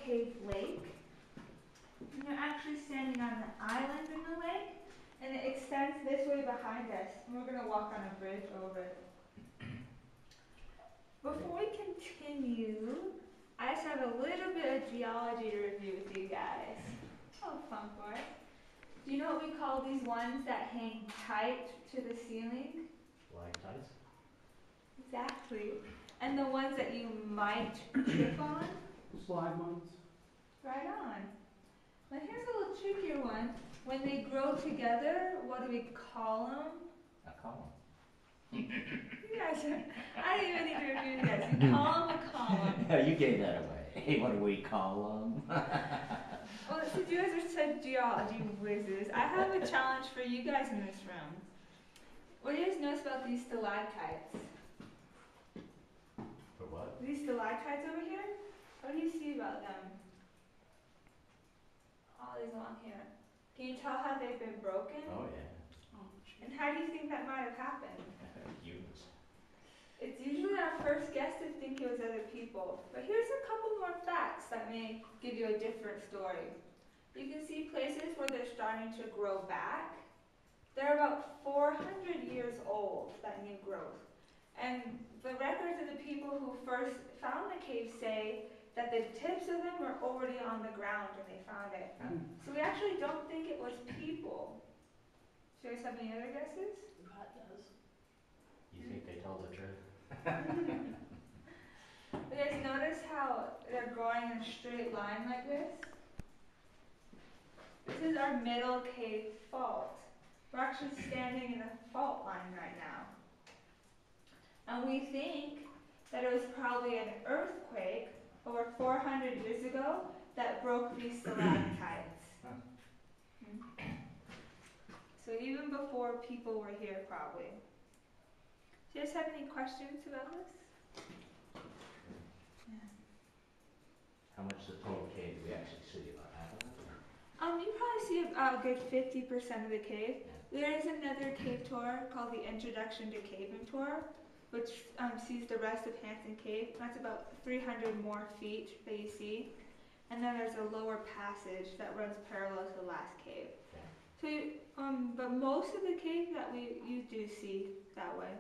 cave lake. And you're actually standing on an island in the lake, and it extends this way behind us. And we're going to walk on a bridge over it. Before we continue, I just have a little bit of geology to review with you guys. Oh, fun for it. Do you know what we call these ones that hang tight to the ceiling? Stalactites? Exactly. And the ones that you might trip on? Slide ones. Right on. Now here's a little trickier one. When they grow together, what do we call them? A column. You guys are, I didn't even need to review you guys. You call them a column. You gave that away. What do we call them? Well, since you guys are such geology whizzes, I have a challenge for you guys in this room. What do you guys notice about these stalactites? For what? These stalactites over here? What do you see about them? All these along here. Can you tell how they've been broken? Oh, yeah. And how do you think that might have happened? Humans. It's usually our first guess to think it was other people. But here's a couple more facts that may give you a different story. You can see places where they're starting to grow back. They're about 400 years old, that new growth. And the records of the people who first found the cave say that the tips of them were already on the ground when they found it. So we actually don't think it was people. Do you guys have any other guesses? God does. You think they tell the truth? You guys notice how they're growing in a straight line like this? This is our middle cave fault. We're actually standing in a fault line right now. And we think that it was probably an earthquake over 400 years ago that broke these stalactites. So even before people were here, probably. Do you guys have any questions about this? Yeah. How much the total cave do we actually see? About half of it? You probably see a good 50% of the cave. There is another cave tour called the Introduction to Caving Tour, which sees the rest of Hansen Cave. That's about 300 more feet that you see. And then there's a lower passage that runs parallel to the last cave. Yeah. So, but most of the cave that you do see that way.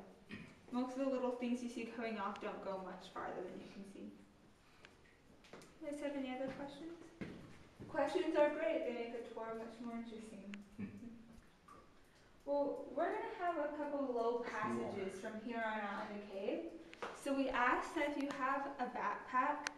Most of the little things you see coming off don't go much farther than you can see. You guys have any other questions? Questions are great. They make the tour much more interesting. Well, we're going to have a couple low passages from here on out in the cave. So we ask that if you have a backpack,